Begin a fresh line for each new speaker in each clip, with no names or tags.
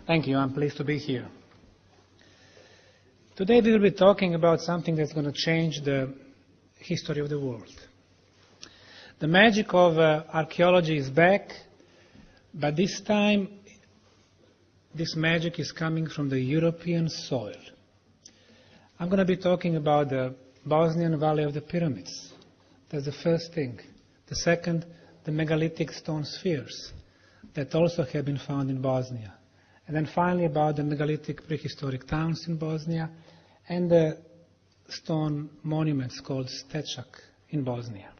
Thank you. I'm pleased to be here. Today we will be talking about something that's going to change the history of the world. The magic of archaeology is back, but this time this magic is coming from the European soil. I'm going to be talking about the Bosnian Valley of the Pyramids. That's the first thing. The second, the megalithic stone spheres that also have been found in Bosnia. And then finally about the megalithic prehistoric towns in Bosnia and the stone monuments called stečak in Bosnia.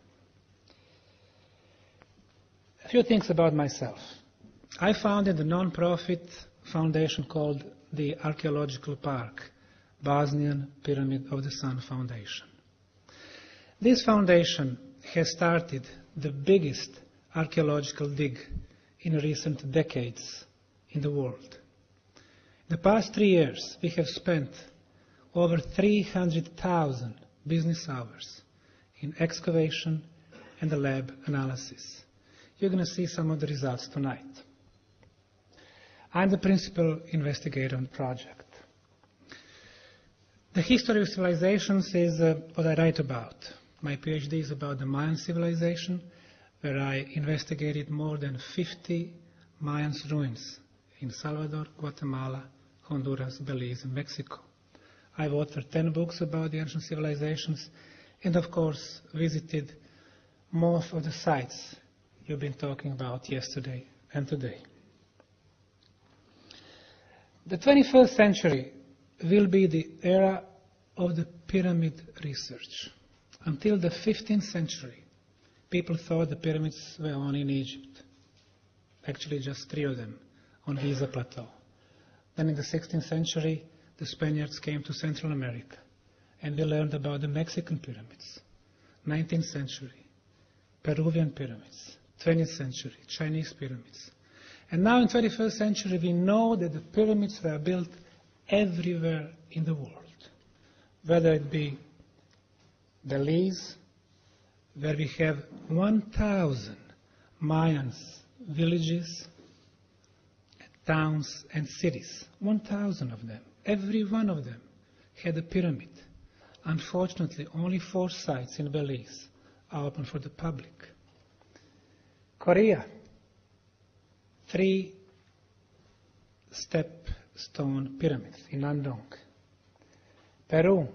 A few things about myself. I founded a non-profit foundation called the Archaeological Park, Bosnian Pyramid of the Sun Foundation. This foundation has started the biggest archaeological dig in recent decades in the world. In the past 3 years, we have spent over 300,000 business hours in excavation and the lab analysis. You're going to see some of the results tonight. I'm the principal investigator on the project. The history of civilizations is what I write about. My PhD is about the Mayan civilization, where I investigated more than 50 Mayan ruins in Salvador, Guatemala, Honduras, Belize, and Mexico. I've authored 10 books about the ancient civilizations and, of course, visited most of the sites you've been talking about yesterday and today. The 21st century will be the era of the pyramid research. Until the 15th century, people thought the pyramids were only in Egypt. Actually, just 3 of them on Giza Plateau. Then in the 16th century, the Spaniards came to Central America, and we learned about the Mexican pyramids. 19th century, Peruvian pyramids. 20th century, Chinese pyramids. And now in the 21st century, we know that the pyramids were built everywhere in the world, whether it be Belize, where we have 1,000 Mayan villages, towns, and cities. 1,000 of them. Every one of them had a pyramid. Unfortunately, only 4 sites in Belize are open for the public. Korea, 3 step stone pyramids in Andong. Peru.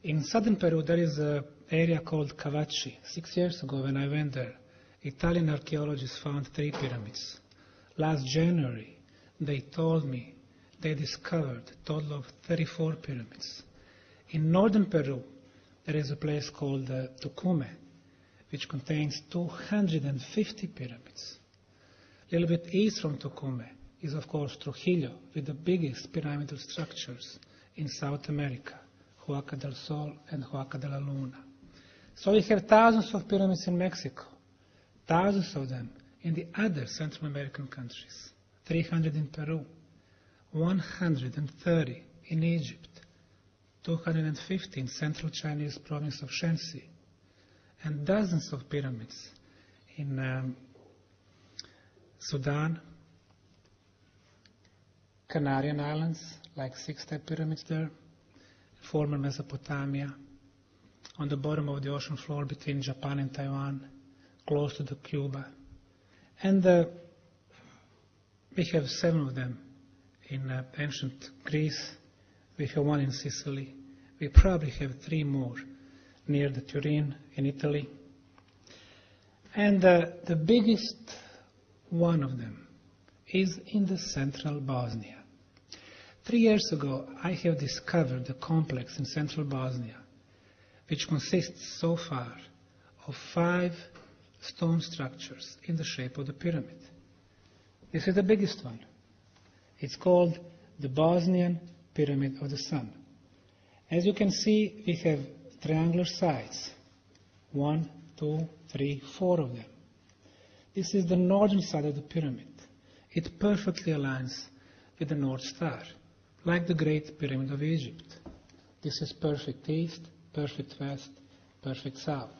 In southern Peru, there is an area called Cavachi. 6 years ago, when I went there, Italian archaeologists found 3 pyramids. Last January, they told me they discovered a total of 34 pyramids. In northern Peru, there is a place called Tucumán, which contains 250 pyramids. A little bit east from Tucumán is, of course, Trujillo, with the biggest pyramidal structures in South America, Huaca del Sol and Huaca de la Luna. So we have thousands of pyramids in Mexico, thousands of them in the other Central American countries, 300 in Peru, 130 in Egypt, 250 in central Chinese province of Shanxi, and dozens of pyramids in Sudan, Canarian Islands, like 6-step pyramids there, former Mesopotamia, on the bottom of the ocean floor between Japan and Taiwan, close to the Cuba. And we have 7 of them in ancient Greece. We have 1 in Sicily. We probably have 3 more near the Turin in Italy. And the biggest one of them is in the central Bosnia. 3 years ago, I have discovered a complex in central Bosnia, which consists so far of 5 stone structures in the shape of the pyramid. This is the biggest one. It's called the Bosnian Pyramid of the Sun. As you can see, we have triangular sides. 1, 2, 3, 4 of them. This is the northern side of the pyramid. It perfectly aligns with the North Star, like the Great Pyramid of Egypt. This is perfect east, perfect west, perfect south.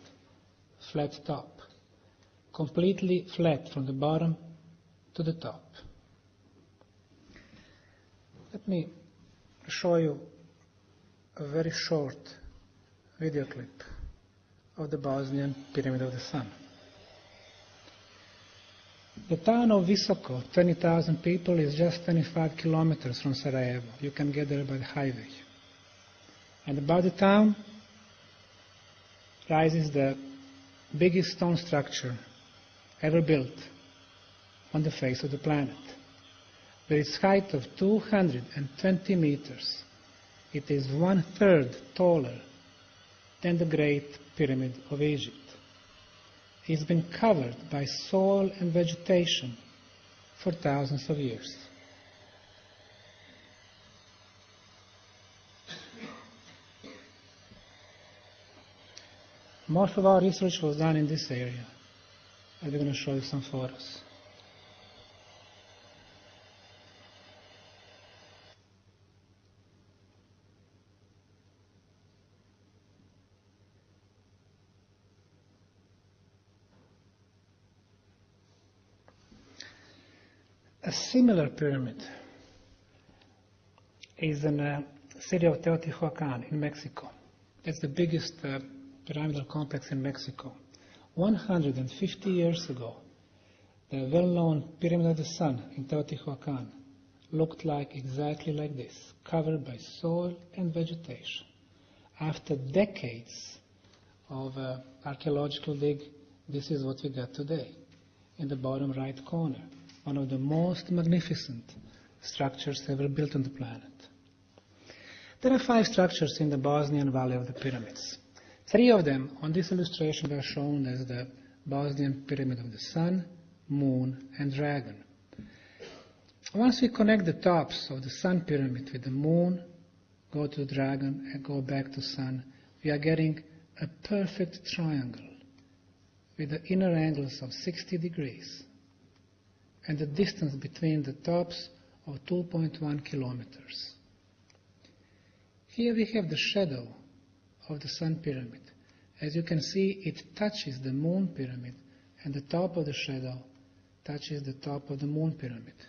Flat top. Completely flat from the bottom to the top. Let me show you a very short video clip of the Bosnian Pyramid of the Sun. The town of Visoko, 20,000 people, is just 25 kilometers from Sarajevo. You can get there by the highway. And above the town rises the biggest stone structure ever built on the face of the planet. With its height of 220 meters, it is 1/3 taller than the Great Pyramid of Egypt. It's been covered by soil and vegetation for thousands of years. Most of our research was done in this area, and we're going to show you some photos. A similar pyramid is in the city of Teotihuacan in Mexico. That's the biggest pyramidal complex in Mexico. 150 years ago, the well-known Pyramid of the Sun in Teotihuacan looked exactly like this, covered by soil and vegetation. After decades of archaeological dig, this is what we got today, in the bottom right corner. One of the most magnificent structures ever built on the planet. There are 5 structures in the Bosnian Valley of the Pyramids. 3 of them on this illustration were shown as the Bosnian Pyramid of the Sun, Moon, and Dragon. Once we connect the tops of the Sun Pyramid with the Moon, go to the Dragon, and go back to Sun, we are getting a perfect triangle with the inner angles of 60 degrees. And the distance between the tops of 2.1 kilometers. Here we have the shadow of the Sun Pyramid. As you can see, it touches the Moon Pyramid, and the top of the shadow touches the top of the Moon Pyramid.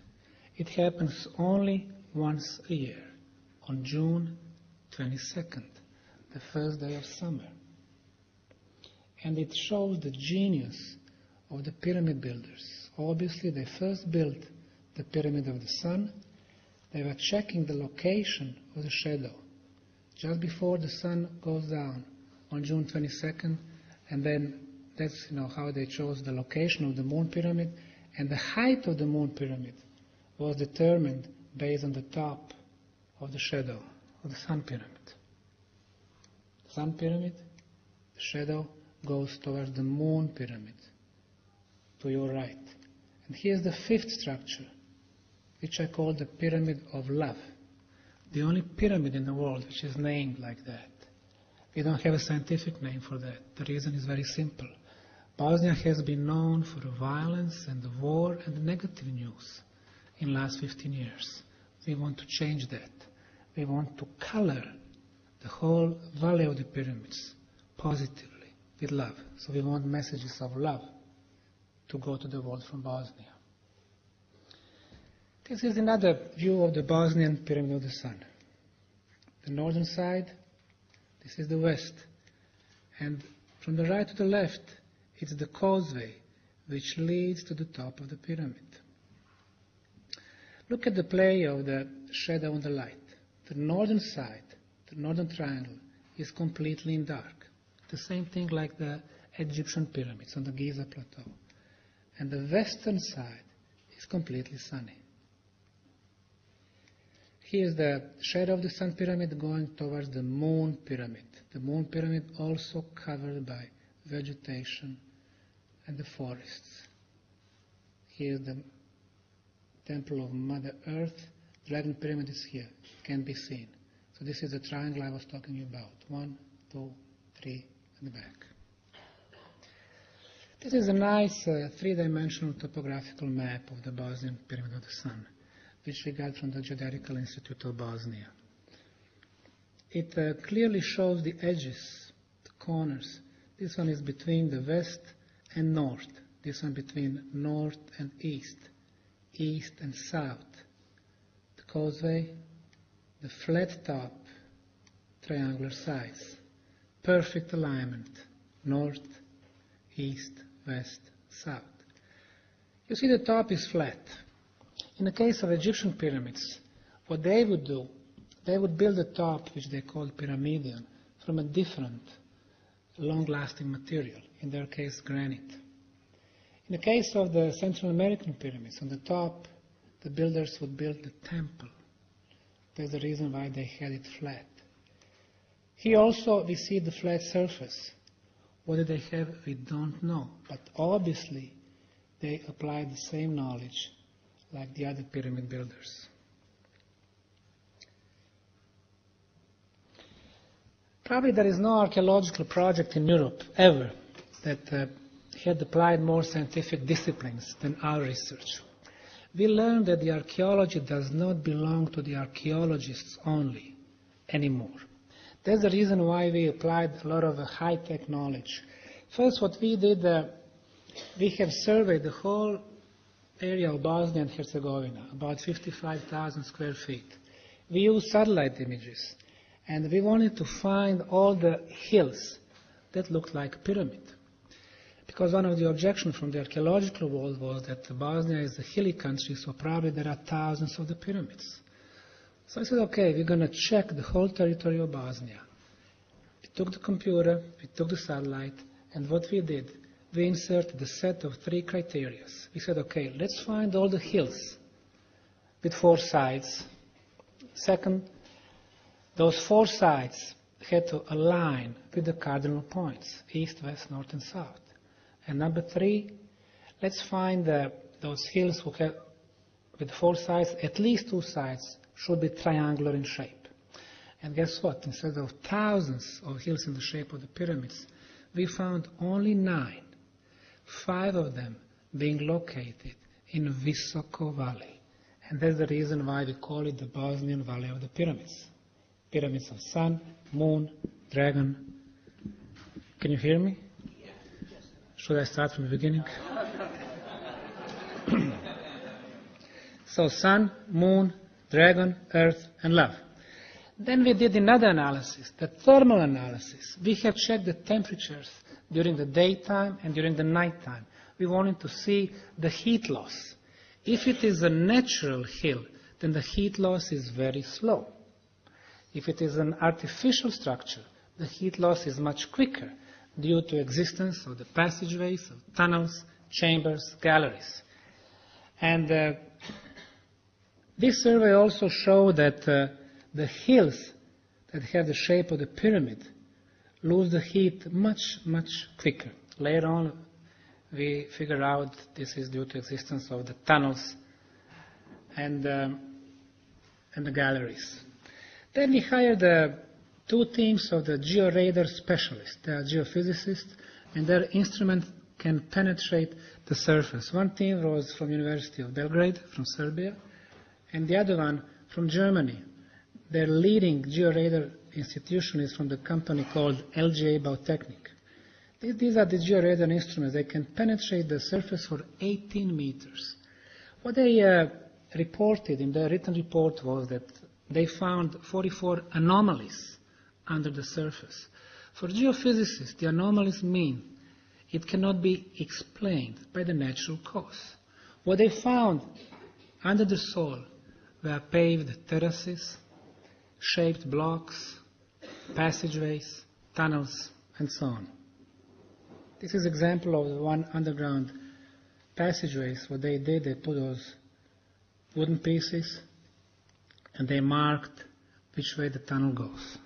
It happens only once a year, on June 22nd, the first day of summer. And it shows the genius of the pyramid builders. Obviously, they first built the Pyramid of the Sun. They were checking the location of the shadow just before the sun goes down on June 22nd, and then that's how they chose the location of the Moon Pyramid, and the height of the Moon Pyramid was determined based on the top of the shadow of the Sun Pyramid. The Sun Pyramid, the shadow goes towards the Moon Pyramid, to your right. And here's the 5th structure, which I call the Pyramid of Love. The only pyramid in the world which is named like that. We don't have a scientific name for that. The reason is very simple. Bosnia has been known for the violence and the war and the negative news in the last 15 years. We want to change that. We want to color the whole valley of the pyramids positively with love. So we want messages of love to go to the world from Bosnia. This is another view of the Bosnian Pyramid of the Sun. The northern side, this is the west. And from the right to the left, it's the causeway which leads to the top of the pyramid. Look at the play of the shadow and the light. The northern side, the northern triangle, is completely in dark. The same thing like the Egyptian pyramids on the Giza Plateau. And the western side is completely sunny. Here's the shadow of the Sun Pyramid going towards the Moon Pyramid. The Moon Pyramid also covered by vegetation and the forests. Here's the Temple of Mother Earth. Dragon Pyramid is here, can be seen. So this is the triangle I was talking about. 1, 2, 3, and the back. This is a nice 3-dimensional topographical map of the Bosnian Pyramid of the Sun, which we got from the Geodetical Institute of Bosnia. It clearly shows the edges, the corners. This one is between the west and north. This one between north and east, east and south. The causeway the flat top, triangular sides, perfect alignment, north, east, west, south. You see the top is flat. In the case of Egyptian pyramids, what they would do, they would build a top which they called pyramidion from a different long-lasting material, in their case granite. In the case of the Central American pyramids, on the top the builders would build the temple. That's the reason why they had it flat. Here also we see the flat surface. What did they have? We don't know. But obviously they applied the same knowledge like the other pyramid builders. Probably there is no archaeological project in Europe ever that had applied more scientific disciplines than our research. We learned that the archaeology does not belong to the archaeologists only anymore. That's the reason why we applied a lot of high-tech knowledge. First, what we did, we have surveyed the whole area of Bosnia and Herzegovina, about 55,000 square feet. We used satellite images, and we wanted to find all the hills that looked like a pyramid. Because one of the objections from the archaeological world was that Bosnia is a hilly country, so probably there are thousands of the pyramids. So I said, okay, we're going to check the whole territory of Bosnia. We took the computer, we took the satellite, and what we did, we inserted a set of 3 criteria. We said, okay, let's find all the hills with 4 sides. Second, those 4 sides had to align with the cardinal points, east, west, north, and south. And number 3, let's find those hills who have, with 4 sides, at least 2 sides should be triangular in shape. And guess what? Instead of thousands of hills in the shape of the pyramids, we found only 9, 5 of them being located in Visoko Valley. And that's the reason why we call it the Bosnian Valley of the Pyramids. Pyramids of sun, moon, dragon. Can you hear me? Should I start from the beginning? So sun, moon, dragon, earth, and love. Then we did another analysis, the thermal analysis. We have checked the temperatures during the daytime and during the nighttime. We wanted to see the heat loss. If it is a natural hill, then the heat loss is very slow. If it is an artificial structure, the heat loss is much quicker due to existence of the passageways, of tunnels, chambers, galleries. And this survey also showed that the hills that have the shape of the pyramid lose the heat much, much quicker. Later on, we figure out this is due to existence of the tunnels and the galleries. Then we hired 2 teams of the georadar specialists. They are geophysicists, and their instrument can penetrate the surface. One team was from University of Belgrade, from Serbia, and the other one from Germany. Their leading georadar institution is from the company called LGA Bautechnik. These are the georadar instruments. They can penetrate the surface for 18 meters. What they reported in their written report was that they found 44 anomalies under the surface. For geophysicists, the anomalies mean it cannot be explained by the natural cause. What they found under the soil were paved terraces, shaped blocks, passageways, tunnels, and so on. This is an example of the one underground passageways. What they did, they put those wooden pieces and they marked which way the tunnel goes.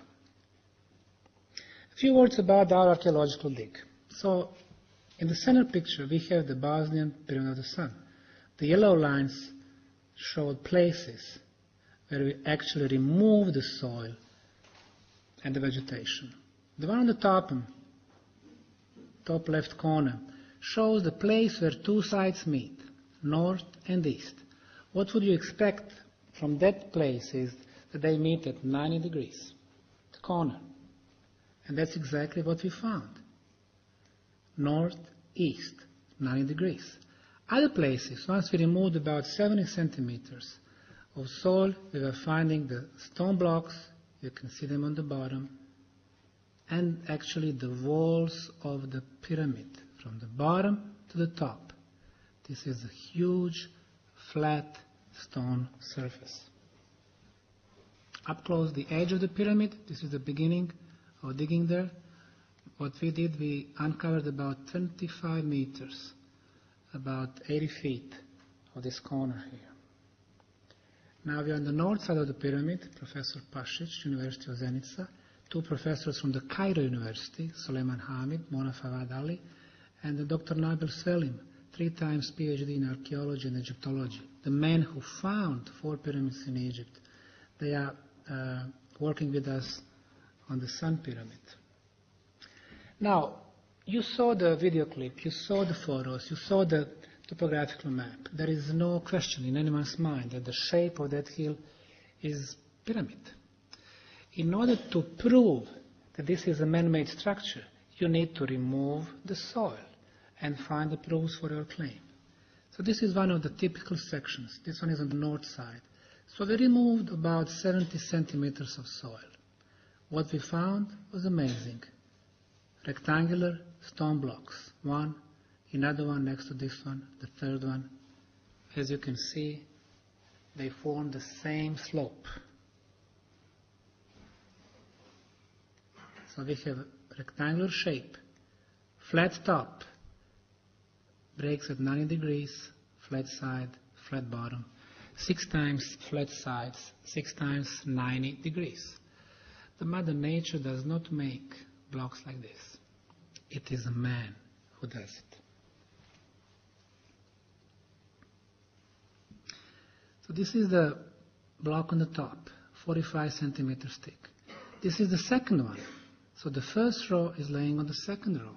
A few words about our archaeological dig. So, in the center picture, we have the Bosnian Pyramid of the Sun. The yellow lines showed places where we actually removed the soil and the vegetation. The one on the top left corner, shows the place where 2 sides meet, north and east. What would you expect from that place is that they meet at 90 degrees, the corner. And that's exactly what we found. North, east, 90 degrees. Other places, once we removed about 70 centimeters of soil, we were finding the stone blocks, you can see them on the bottom, and actually the walls of the pyramid, from the bottom to the top. This is a huge, flat stone surface. Up close the edge of the pyramid, this is the beginning of digging there. What we did, we uncovered about 25 meters, about 80 feet of this corner here. Now we are on the north side of the pyramid, Professor Pašić, University of Zenica, two professors from the Cairo University, Suleiman Hamid, Mona Fawad Ali, and Dr. Nabil Selim, 3 times PhD in archaeology and Egyptology, the men who found 4 pyramids in Egypt. They are working with us on the Sun Pyramid. Now, you saw the video clip, you saw the photos, you saw the topographical map. There is no question in anyone's mind that the shape of that hill is pyramid. In order to prove that this is a man-made structure, you need to remove the soil and find the proofs for your claim. So this is one of the typical sections. This one is on the north side. So we removed about 70 centimeters of soil. What we found was amazing. Rectangular stone blocks, one, another one next to this one, the third one. As you can see, they form the same slope. So we have a rectangular shape, flat top, breaks at 90 degrees, flat side, flat bottom, 6 times flat sides, 6 times 90 degrees. The Mother Nature does not make blocks like this. It is a man who does it. So this is the block on the top, 45 centimeters thick. This is the second one. So the first row is laying on the second row.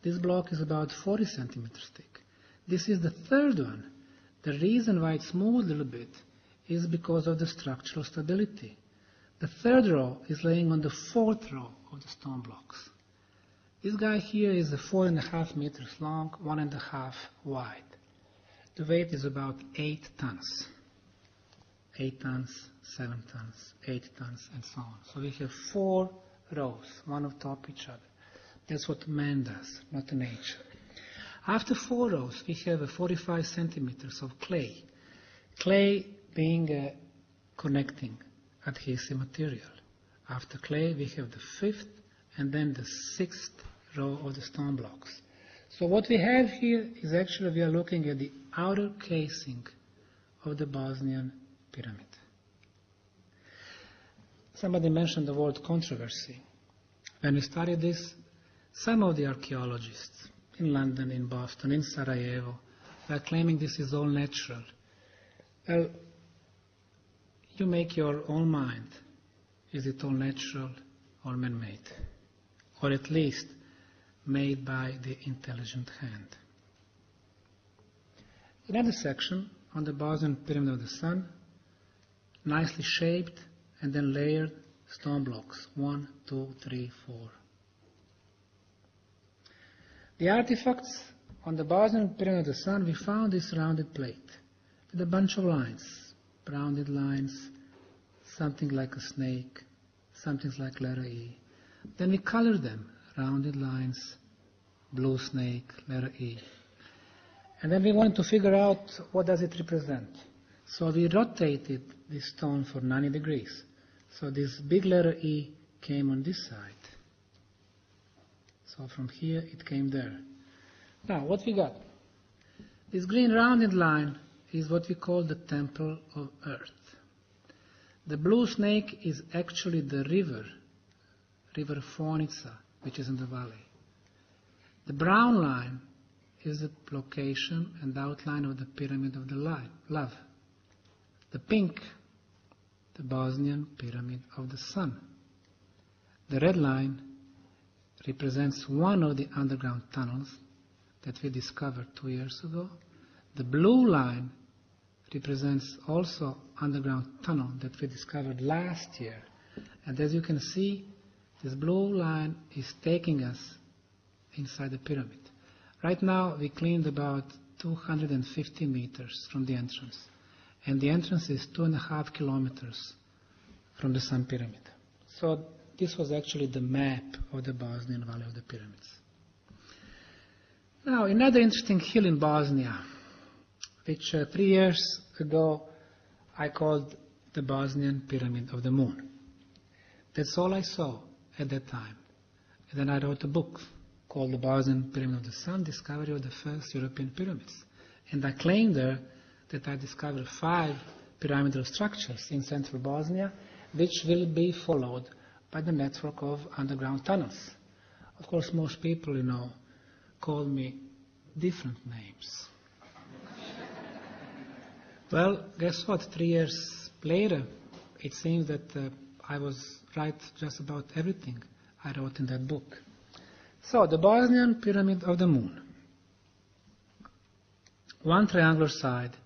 This block is about 40 centimeters thick. This is the third one. The reason why it's moved a little bit is because of the structural stability. The third row is laying on the fourth row of the stone blocks. This guy here is 4.5 meters long, 1.5 wide. The weight is about 8 tons. 8 tons, 7 tons, 8 tons, and so on. So we have 4 rows, one on top each other. That's what man does, not nature. After 4 rows, we have 45 centimeters of clay. Clay being a connecting adhesive material. After clay, we have the 5th and then the 6th row of the stone blocks. So what we have here is actually we are looking at the outer casing of the Bosnian Pyramid. Somebody mentioned the word controversy. When we studied this, some of the archaeologists in London, in Boston, in Sarajevo, were claiming this is all natural. Well, you make your own mind. Is it all natural or man-made? Or at least made by the intelligent hand. Another section on the Bosnian Pyramid of the Sun, nicely shaped and then layered stone blocks, 1, 2, 3, 4. The artifacts on the Bosnian Pyramid of the Sun, we found this rounded plate with a bunch of lines, rounded lines, something like a snake, something like letter E. Then we colored them, rounded lines, blue snake, letter E. And then we wanted to figure out what does it represent. So we rotated this stone for 90 degrees. So this big letter E came on this side. So from here it came there. Now what we got? This green rounded line is what we call the Temple of Earth. The blue snake is actually the river Fonica, which is in the valley. The brown line is the location and outline of the Pyramid of the Love. The pink, the Bosnian Pyramid of the Sun. The red line represents one of the underground tunnels that we discovered 2 years ago. The blue line represents also underground tunnel that we discovered last year. And as you can see, this blue line is taking us inside the pyramid. Right now we cleaned about 250 meters from the entrance. and the entrance is 2.5 kilometers from the Sun Pyramid. So this was actually the map of the Bosnian Valley of the Pyramids. Now, another interesting hill in Bosnia, which 3 years ago I called the Bosnian Pyramid of the Moon. That's all I saw at that time. And then I wrote a book called The Bosnian Pyramid of the Sun, Discovery of the First European Pyramids. And I claimed there that I discovered 5 pyramidal structures in central Bosnia, which will be followed by the network of underground tunnels. Of course, most people, call me different names. Well, guess what? 3 years later, it seems that I was right just about everything I wrote in that book. So, the Bosnian Pyramid of the Moon. One triangular side,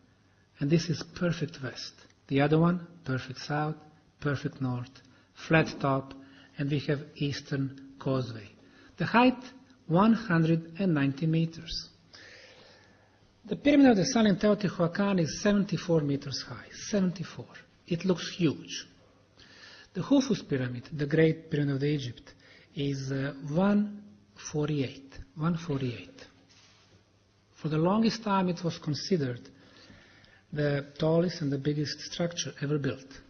and this is perfect west. The other one, perfect south, perfect north, flat top, and we have eastern causeway. The height, 190 meters. The Pyramid of the Sun in Teotihuacan is 74 meters high, 74. It looks huge. The Khufu's Pyramid, the Great Pyramid of Egypt, is 148. For the longest time it was considered the tallest and the biggest structure ever built.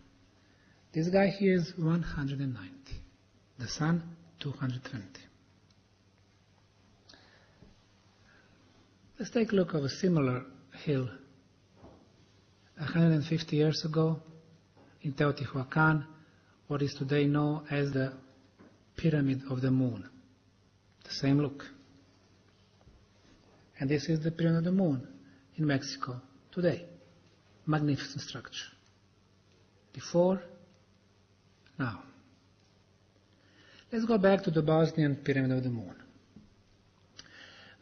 This guy here is 190. The Sun, 220. Let's take a look at a similar hill 150 years ago in Teotihuacan, what is today known as the Pyramid of the Moon. The same look. And this is the Pyramid of the Moon in Mexico today. Magnificent structure. Before, now. Let's go back to the Bosnian Pyramid of the Moon.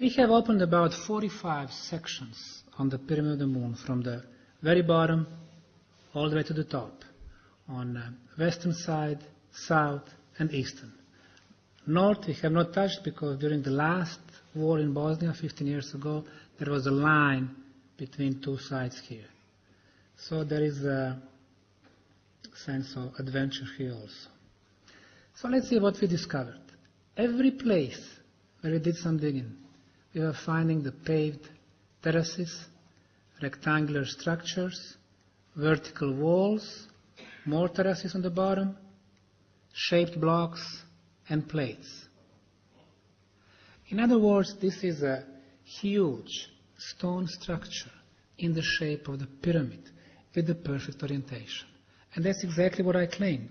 We have opened about 45 sections on the Pyramid of the Moon from the very bottom all the way to the top, on western side, south, and eastern. North we have not touched because during the last war in Bosnia 15 years ago, there was a line between two sides here. So there is a sense of adventure here also. So let's see what we discovered. Every place where we did some digging, we were finding the paved terraces, rectangular structures, vertical walls, more terraces on the bottom, shaped blocks, and plates. In other words, this is a huge stone structure in the shape of the pyramid with the perfect orientation. And that's exactly what I claim.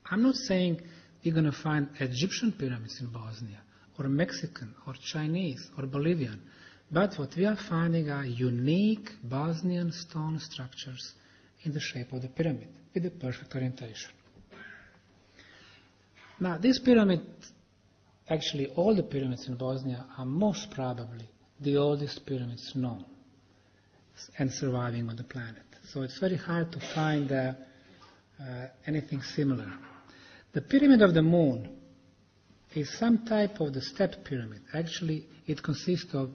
I'm not saying you're going to find Egyptian pyramids in Bosnia, or Mexican, or Chinese, or Bolivian. But what we are finding are unique Bosnian stone structures in the shape of the pyramid, with the perfect orientation. Now, this pyramid, actually all the pyramids in Bosnia are most probably the oldest pyramids known and surviving on the planet. So it's very hard to find anything similar. The Pyramid of the Moon is some type of the step pyramid. Actually, it consists of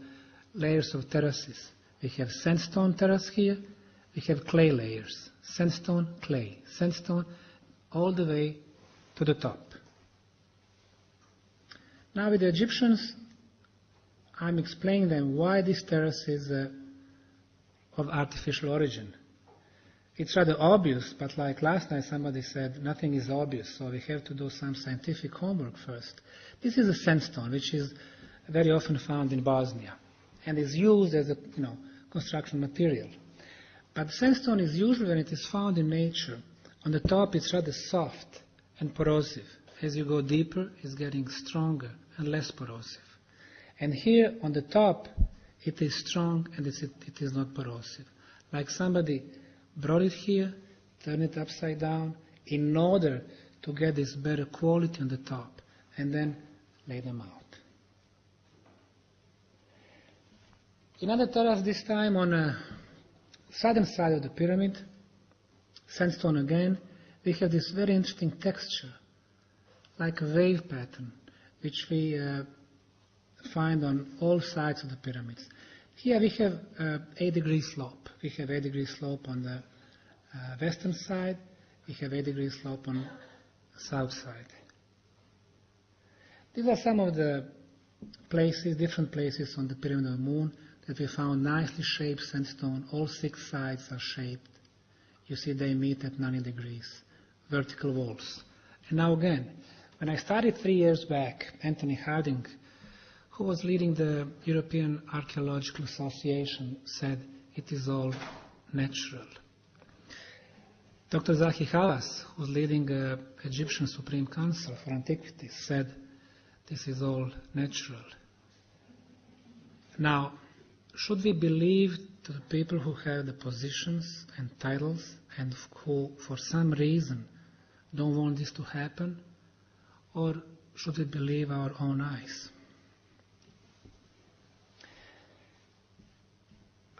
layers of terraces. We have sandstone terrace here. We have clay layers. Sandstone, clay. Sandstone, all the way to the top. Now with the Egyptians, I'm explaining them why this terrace is of artificial origin. It's rather obvious, but like last night somebody said, nothing is obvious, so we have to do some scientific homework first. This is a sandstone, which is very often found in Bosnia, and is used as a construction material. But sandstone is usually, when it is found in nature, on the top it's rather soft and corrosive. As you go deeper, it's getting stronger and less corrosive. And here on the top, it is strong and it is not corrosive. Like somebody brought it here, turned it upside down, in order to get this better quality on the top, and then lay them out. Another terrace, this time on the southern side of the pyramid, sandstone again, we have this very interesting texture, like a wave pattern, which we find on all sides of the pyramids. Here we have 8-degree slope. We have 8-degree slope on the western side, we have 8 degrees slope on south side. These are some of the places, different places on the Pyramid of the Moon that we found nicely shaped sandstone. All 6 sides are shaped. You see they meet at 90 degrees, vertical walls. And now again, when I started 3 years back, Anthony Harding, who was leading the European Archaeological Association, said it is all natural. Dr. Zahi Hawass, who was leading the Egyptian Supreme Council for Antiquities, said this is all natural. Now, should we believe the people who have the positions and titles and who, for some reason, don't want this to happen, or should we believe our own eyes?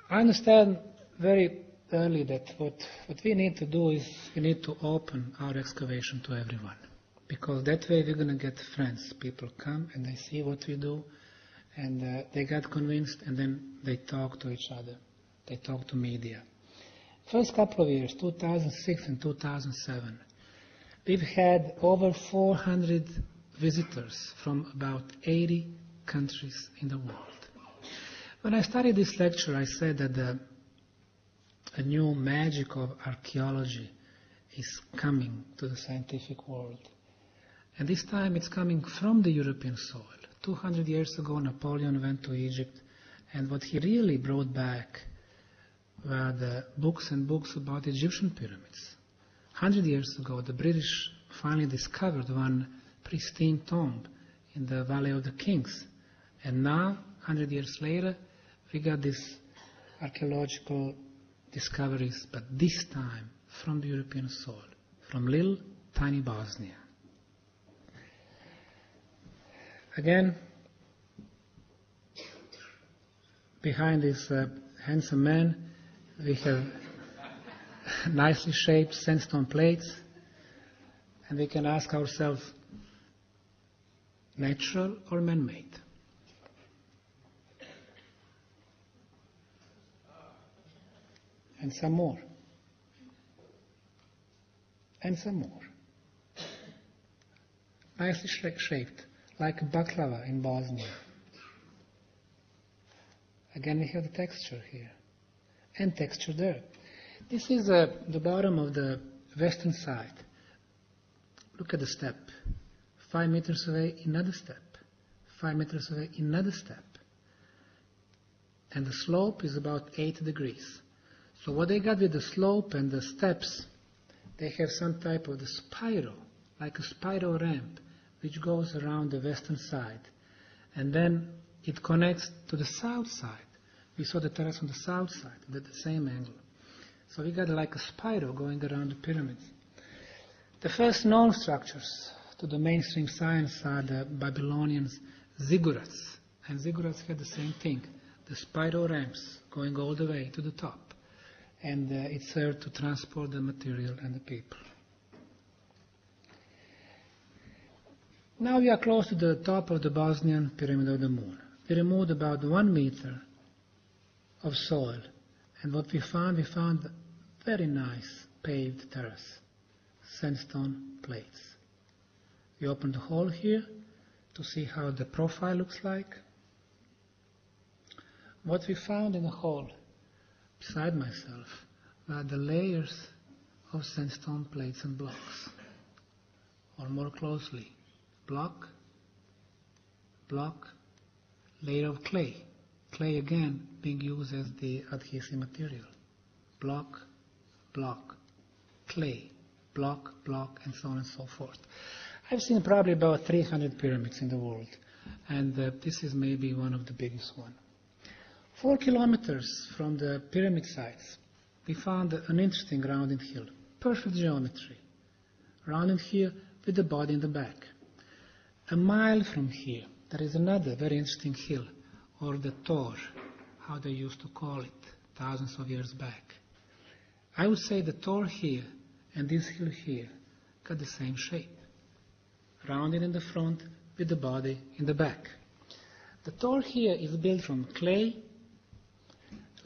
I understand very early that what we need to do is we need to open our excavation to everyone, because that way we're going to get friends. People come and they see what we do, and they get convinced, and then they talk to each other. They talk to media. First couple of years, 2006 and 2007, we've had over 400 visitors from about 80 countries in the world. When I started this lecture, I said that a new magic of archaeology is coming to the scientific world. And this time it's coming from the European soil. 200 years ago, Napoleon went to Egypt, and what he really brought back were the books and books about Egyptian pyramids. 100 years ago, the British finally discovered one pristine tomb in the Valley of the Kings. And now, 100 years later, we got these archaeological discoveries, but this time from the European soil, from little tiny Bosnia. Again, behind this handsome man, we have nicely shaped sandstone plates, and we can ask ourselves, natural or man-made? And some more. And some more. Nicely shaped, like a baklava in Bosnia. Again, we have the texture here. And texture there. This is the bottom of the western side. Look at the step. 5 meters away, another step. 5 meters away, another step. And the slope is about 8 degrees. So what they got with the slope and the steps, they have some type of the spiral, like a spiral ramp, which goes around the western side. And then it connects to the south side. We saw the terrace on the south side at the same angle. So we got like a spiral going around the pyramids. The first known structures to the mainstream science are the Babylonian ziggurats. And ziggurats had the same thing, the spiral ramps going all the way to the top. And it served to transport the material and the people. Now we are close to the top of the Bosnian Pyramid of the Moon. We removed about 1 meter of soil, and what we found very nice paved terrace, sandstone plates. We opened the hole here to see how the profile looks like. What we found in the hole, beside myself, were the layers of sandstone plates and blocks, or more closely, block, block, layer of clay. Clay again being used as the adhesive material. Block, block, clay, block, block, and so on and so forth. I've seen probably about 300 pyramids in the world, and this is maybe one of the biggest ones. 4 kilometers from the pyramid sites, we found an interesting rounded hill. Perfect geometry. Rounded here with the body in the back. A mile from here, there is another very interesting hill, or the Tor, how they used to call it thousands of years back. I would say the Tor here and this hill here got the same shape. Rounded in the front with the body in the back. The Tor here is built from clay,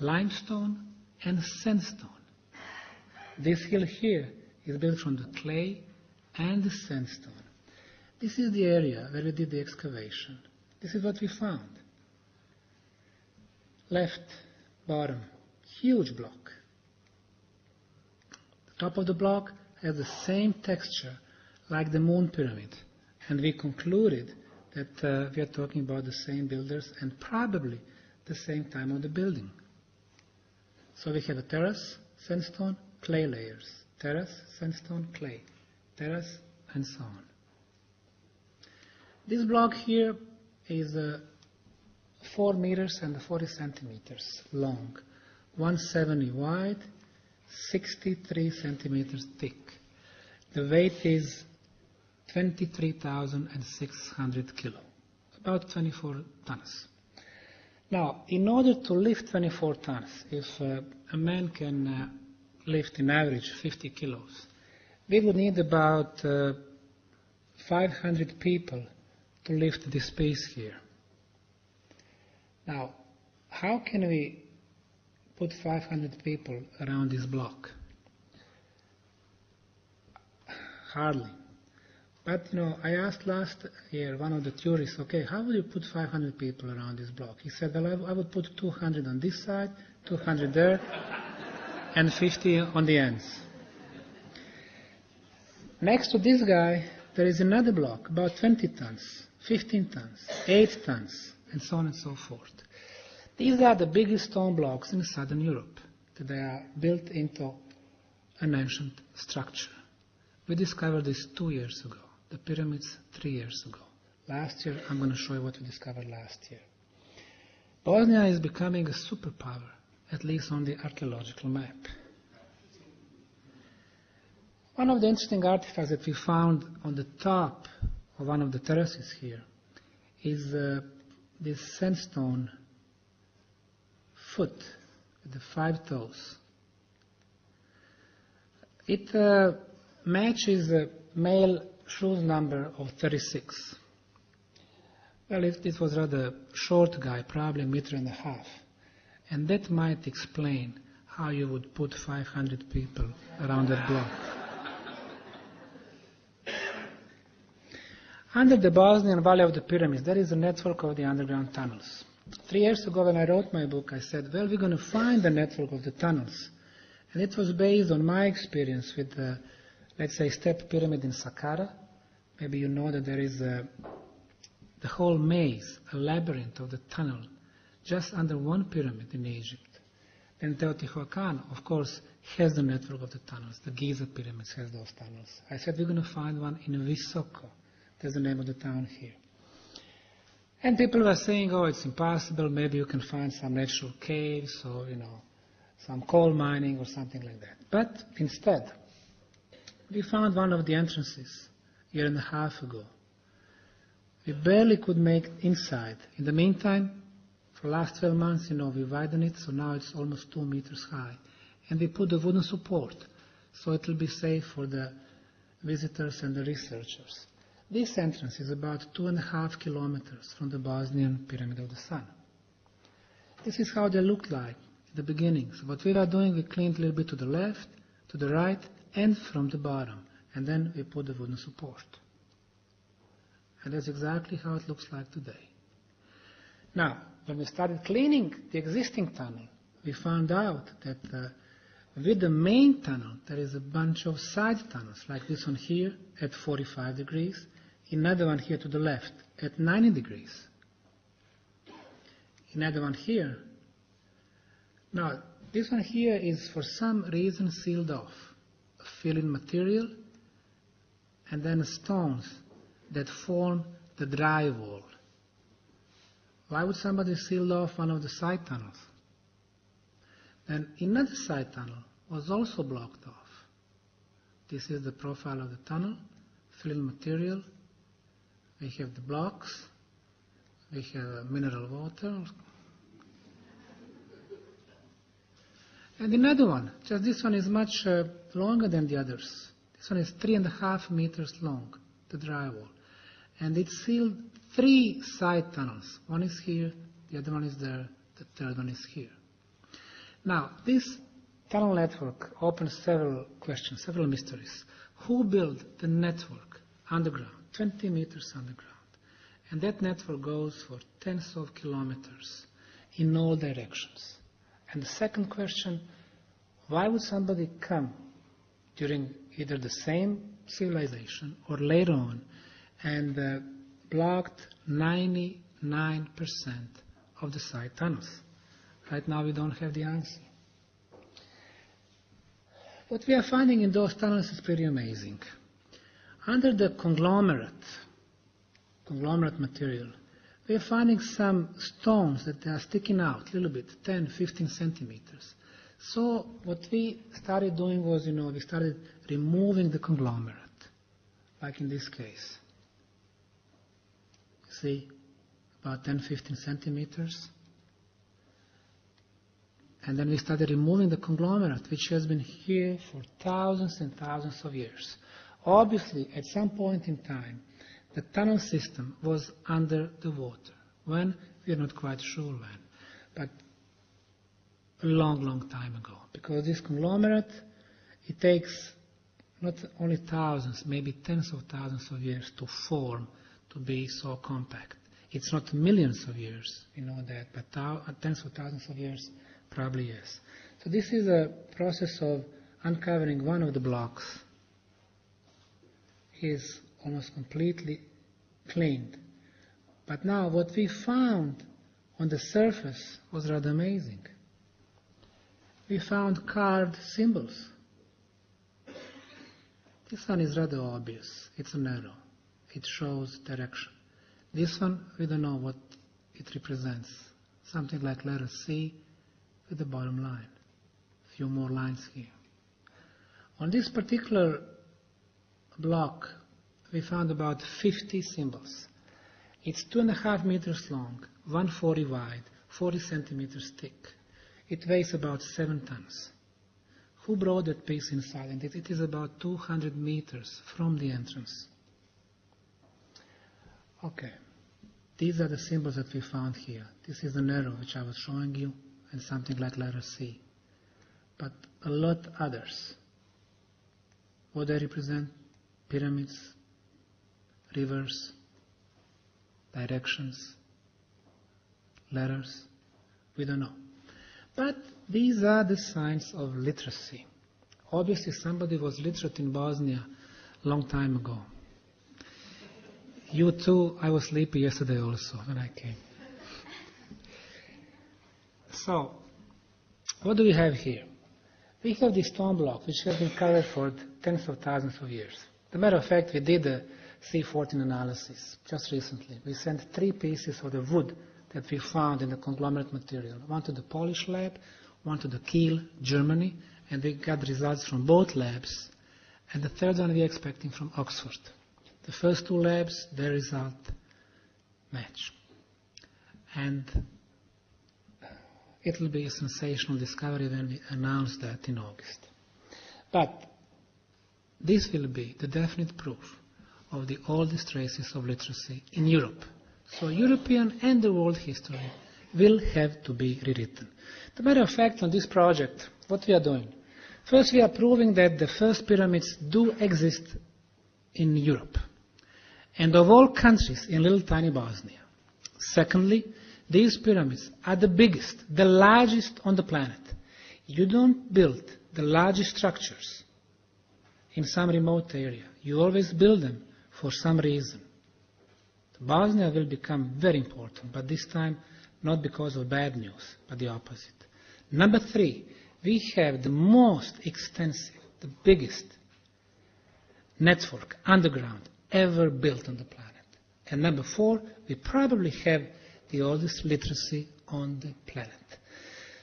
limestone, and sandstone. This hill here is built from the clay and the sandstone. This is the area where we did the excavation. This is what we found. Left, bottom, huge block. The top of the block has the same texture like the moon pyramid. And we concluded that we are talking about the same builders and probably the same time of the building. So we have a terrace, sandstone, clay layers. Terrace, sandstone, clay. Terrace, and so on. This block here is 4 meters and 40 centimeters long, 170 wide, 63 centimeters thick. The weight is 23,600 kilo, about 24 tons. Now, in order to lift 24 tons, if a man can lift in average 50 kilos, we would need about 500 people to lift this piece here. Now, how can we put 500 people around this block? Hardly. But, I asked last year one of the tourists, okay, how would you put 500 people around this block? He said, well, I would put 200 on this side, 200 there, and 50 on the ends. Next to this guy, there is another block, about 20 tons, 15 tons, 8 tons, and so on and so forth. These are the biggest stone blocks in southern Europe. They are built into an ancient structure. We discovered this 2 years ago. The pyramids 3 years ago. Last year, I'm going to show you what we discovered last year. Bosnia is becoming a superpower, at least on the archaeological map. One of the interesting artifacts that we found on the top of one of the terraces here is this sandstone foot with the 5 toes. It matches a male shoes number of 36. Well, this was rather a short guy, probably 1.5 meters, and that might explain how you would put 500 people around that block. Under the Bosnian Valley of the Pyramids, there is a network of the underground tunnels. 3 years ago when I wrote my book, I said, well, we're going to find the network of the tunnels. And it was based on my experience with the, let's say, step pyramid in Saqqara. Maybe you know that there is the whole maze, a labyrinth of the tunnel, just under one pyramid in Egypt. Then Teotihuacan, of course, has the network of the tunnels. The Giza pyramids has those tunnels. I said, we're going to find one in Visoko. That's the name of the town here. And people were saying, oh, it's impossible. Maybe you can find some natural caves or, some coal mining or something like that. But instead, we found one of the entrances a year and a half ago. We barely could make inside. In the meantime, for the last 12 months, we widened it, so now it's almost 2 meters high. And we put a wooden support, so it will be safe for the visitors and the researchers. This entrance is about 2.5 kilometers from the Bosnian Pyramid of the Sun. This is how they looked like in the beginning. So what we were doing, we cleaned a little bit to the left, to the right, and from the bottom. And then we put the wooden support. And that's exactly how it looks like today. Now, when we started cleaning the existing tunnel, we found out that with the main tunnel, there is a bunch of side tunnels, like this one here at 45 degrees, another one here to the left at 90 degrees, another one here. Now, this one here is for some reason sealed off, a fill-in material, and then stones that form the drywall. Why would somebody seal off one of the side tunnels? Then another side tunnel was also blocked off. This is the profile of the tunnel, fill-in material. We have the blocks. We have mineral water. And another one, just this one is much longer than the others. This one is 3.5 meters long, the drywall. And it sealed 3 side tunnels. One is here, the other one is there, the third one is here. Now, this tunnel network opens several questions, several mysteries. Who built the network underground, 20 meters underground? And that network goes for tens of kilometers in all directions. And the second question, why would somebody come during either the same civilization or later on and blocked 99% of the side tunnels? Right now we don't have the answer. What we are finding in those tunnels is pretty amazing. Under the conglomerate material, we are finding some stones that are sticking out a little bit, 10, 15 centimeters. So what we started doing was, we started removing the conglomerate, like in this case. See, about 10, 15 centimeters. And then we started removing the conglomerate, which has been here for thousands and thousands of years. Obviously, at some point in time, the tunnel system was under the water. When? We are not quite sure when. But a long, long time ago. Because this conglomerate, it takes not only thousands, maybe tens of thousands of years to form, to be so compact. It's not millions of years, we know that, but tens of thousands of years, probably yes. So this is a process of uncovering one of the blocks. Is almost completely cleaned. But now what we found on the surface was rather amazing. We found carved symbols. This one is rather obvious. It's an arrow. It shows direction. This one, we don't know what it represents. Something like letter C with the bottom line. A few more lines here. On this particular block, we found about 50 symbols. It's 2.5 meters long, 140 wide, 40 centimeters thick. It weighs about 7 tons. Who brought that piece inside? And it is about 200 meters from the entrance. Okay, these are the symbols that we found here. This is an arrow which I was showing you, and something like letter C. But a lot others. What they represent? Pyramids, rivers, directions, letters, we don't know. But these are the signs of literacy. Obviously somebody was literate in Bosnia a long time ago. You too, I was sleepy yesterday also when I came. So, what do we have here? We have this stone block which has been covered for tens of thousands of years. As a matter of fact, we did a C14 analysis just recently. We sent 3 pieces of the wood that we found in the conglomerate material. One to the Polish lab, one to the Kiel, Germany, and we got results from both labs. And the third one we are expecting from Oxford. The first 2 labs, their result match. And it will be a sensational discovery when we announce that in August. But this will be the definite proof of the oldest traces of literacy in Europe. So European and the world history will have to be rewritten. As a matter of fact, on this project, what we are doing? First, we are proving that the first pyramids do exist in Europe, and of all countries in little tiny Bosnia. Secondly, these pyramids are the biggest, the largest on the planet. You don't build the largest structures in some remote area. You always build them for some reason. Bosnia will become very important, but this time not because of bad news, but the opposite. Number 3, we have the most extensive, the biggest network underground ever built on the planet. And number 4, we probably have the oldest literacy on the planet.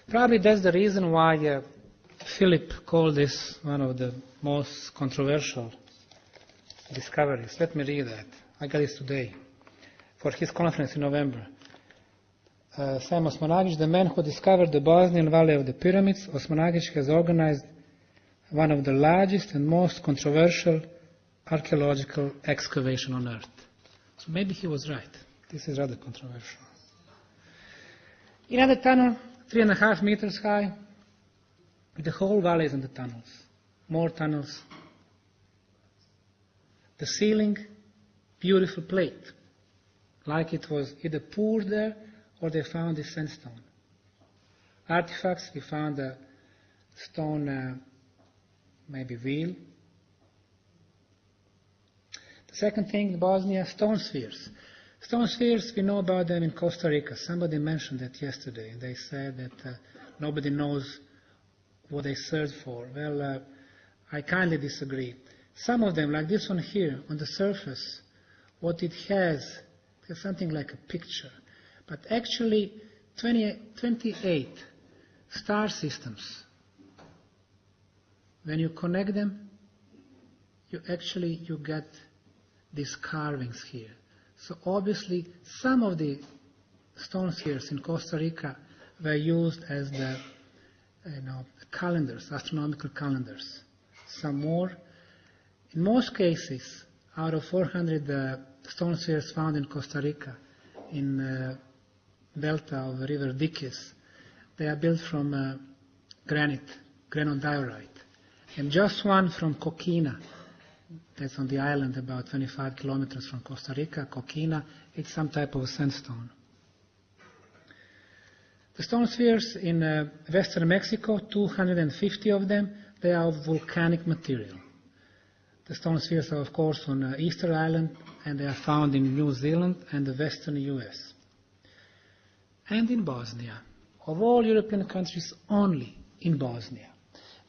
Probably that's the reason why Philip called this one of the most controversial discoveries. Let me read that. I got this today for his conference in November. Semir Osmanagić, the man who discovered the Bosnian Valley of the Pyramids, Osmanagić has organized one of the largest and most controversial archaeological excavation on Earth. So maybe he was right. This is rather controversial. Another tunnel, 3.5 meters high, with the whole valleys and the tunnels. More tunnels. The ceiling, beautiful plate, like it was either poured there or they found the sandstone. Artifacts, we found a stone, maybe wheel. The second thing, Bosnia, stone spheres. Stone spheres, we know about them in Costa Rica. Somebody mentioned that yesterday. They said that nobody knows what they search for. Well, I kindly disagree. Some of them, like this one here, on the surface, what it has is something like a picture. But actually, 28 star systems, when you connect them, you get these carvings here. So obviously, some of the stone spheres in Costa Rica were used as the calendars, astronomical calendars. Some more. In most cases, out of 400 stone spheres found in Costa Rica, in delta of the river Diques, they are built from granite, granodiorite. And just one from Coquina, that's on the island about 25 kilometers from Costa Rica, Coquina, it's some type of sandstone. The stone spheres in western Mexico, 250 of them, they are of volcanic material. The stone spheres are, of course, on Easter Island, and they are found in New Zealand and the western US. And in Bosnia. Of all European countries, only in Bosnia.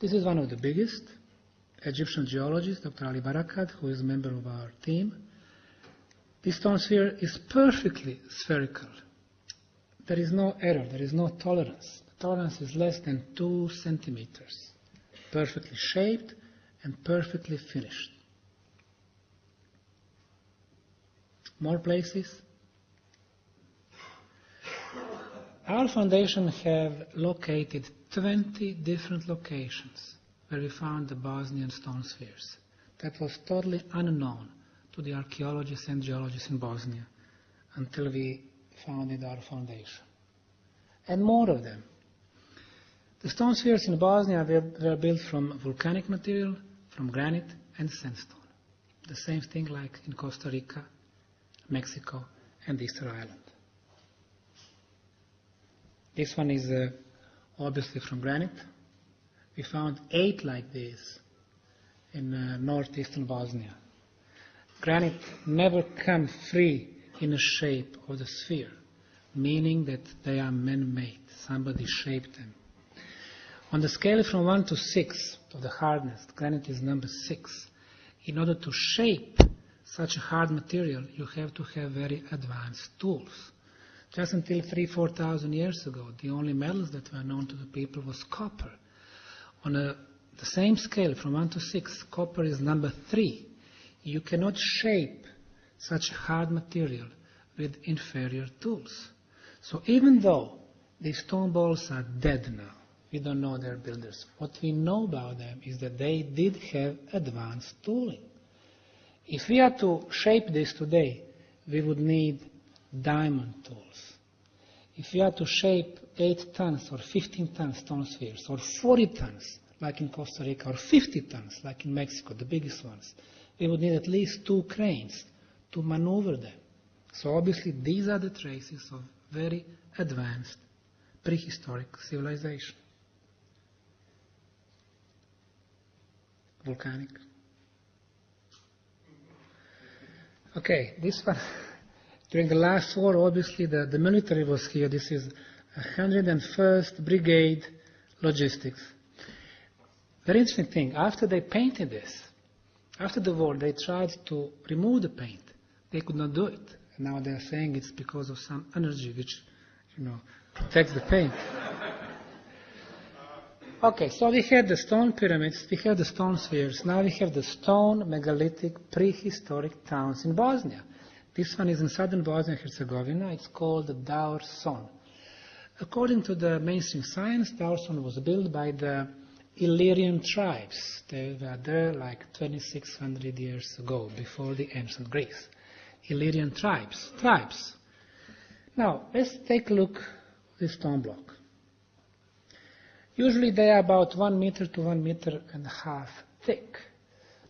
This is one of the biggest. Egyptian geologist, Dr. Ali Barakat, who is a member of our team. This stone sphere is perfectly spherical. There is no error, there is no tolerance. The tolerance is less than 2 centimeters. Perfectly shaped and perfectly finished. More places. Our foundation have located 20 different locations where we found the Bosnian stone spheres. That was totally unknown to the archaeologists and geologists in Bosnia until we founded our foundation. And more of them. The stone spheres in Bosnia were built from volcanic material, from granite and sandstone. The same thing like in Costa Rica, Mexico, and Easter Island. This one is obviously from granite. We found 8 like this in northeastern Bosnia. Granite never come free in a shape of the sphere, meaning that they are man-made. Somebody shaped them. On the scale from 1 to 6 of the hardness, granite is number 6. In order to shape such a hard material, you have to have very advanced tools. Just until 3,000–4,000 years ago, the only metals that were known to the people was copper. On the same scale, from 1 to 6, copper is number 3. You cannot shape such hard material with inferior tools. So even though these stone balls are dead now, we don't know their builders. What we know about them is that they did have advanced tooling. If we are to shape this today, we would need diamond tools. If we are to shape 8 tons or 15 tons stone spheres, or 40 tons like in Costa Rica, or 50 tons like in Mexico, the biggest ones, we would need at least 2 cranes to maneuver them. So obviously these are the traces of very advanced prehistoric civilization. Volcanic. Okay, this one, during the last war, obviously the military was here. This is 101st Brigade Logistics. Very interesting thing, after they painted this, after the war, they tried to remove the paint. They could not do it. And now they are saying it's because of some energy which, protects the paint. Okay, so we had the stone pyramids, we have the stone spheres, now we have the stone megalithic prehistoric towns in Bosnia. This one is in southern Bosnia-Herzegovina, it's called the Daur Son. According to the mainstream science, Daur Son was built by the Illyrian tribes. They were there like 2,600 years ago, before the ancient Greece. Illyrian tribes. Now, let's take a look at this stone block. Usually they are about 1 meter to 1.5 meters thick.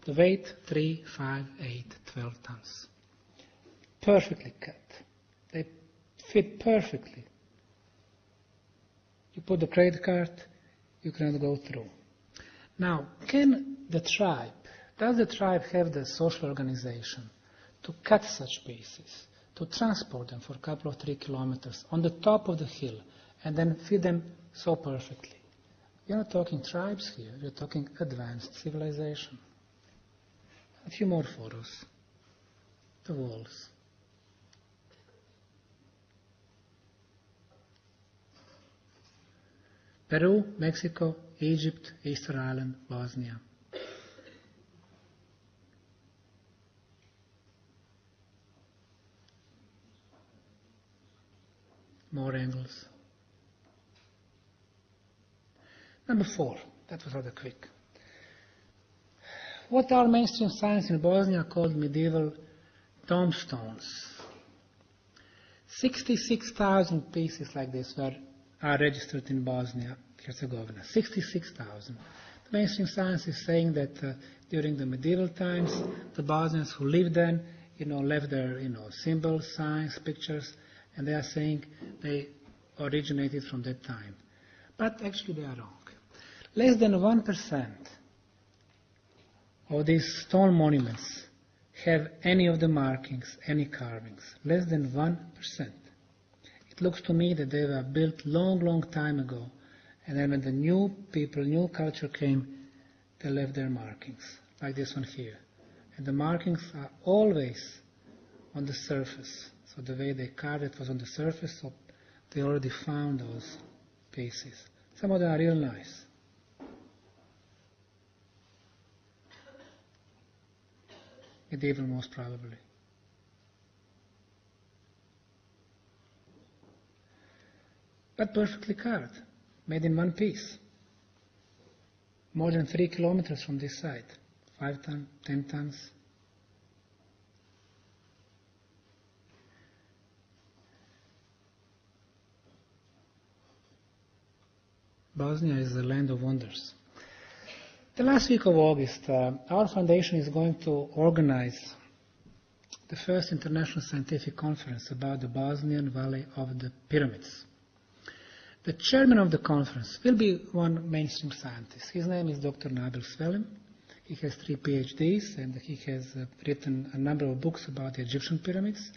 The weight 3, 5, 8, 12 tons. Perfectly cut. They fit perfectly. You put the credit card, you cannot go through. Now, does the tribe have the social organization to cut such pieces, to transport them for a couple of 3 kilometers on the top of the hill, and then feed them so perfectly? We're not talking tribes here, we're talking advanced civilization. A few more photos. The walls. Peru, Mexico, Egypt, Easter Island, Bosnia. More angles. Number 4. That was rather quick. What our mainstream science in Bosnia called medieval tombstones. 66,000 pieces like this are registered in Bosnia-Herzegovina. 66,000. The mainstream science is saying that during the medieval times, the Bosnians who lived then, left their, symbols, signs, pictures, and they are saying they originated from that time. But actually they are wrong. Less than 1% of these stone monuments have any of the markings, any carvings. Less than 1%. It looks to me that they were built long time ago, and then when the new people, new culture came, they left their markings, like this one here. And the markings are always on the surface. So the way they carved it was on the surface, so they already found those pieces. Some of them are real nice. Medieval, most probably. But perfectly carved, made in one piece. More than 3 kilometers from this site. 5 tons, 10 tons. Bosnia is the land of wonders. The last week of August, our foundation is going to organize the first international scientific conference about the Bosnian Valley of the Pyramids. The chairman of the conference will be one mainstream scientist. His name is Dr. Nabil Svelim. He has 3 PhDs and he has written a number of books about the Egyptian pyramids.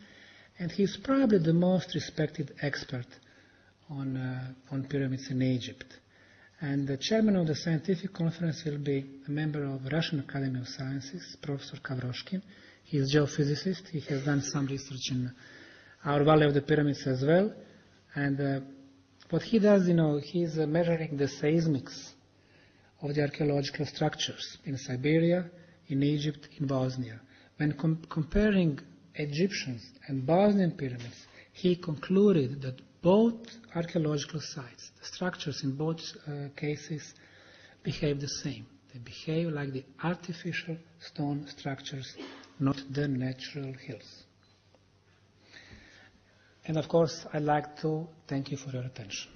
And he's probably the most respected expert on pyramids in Egypt. And the chairman of the scientific conference will be a member of Russian Academy of Sciences, Professor Kavroshkin. He is a geophysicist. He has done some research in our Valley of the Pyramids as well. And what he does, he's measuring the seismics of the archaeological structures in Siberia, in Egypt, in Bosnia. When comparing Egyptian and Bosnian pyramids, he concluded that both archaeological sites, the structures in both cases, behave the same. They behave like the artificial stone structures, not the natural hills. And of course, I'd like to thank you for your attention.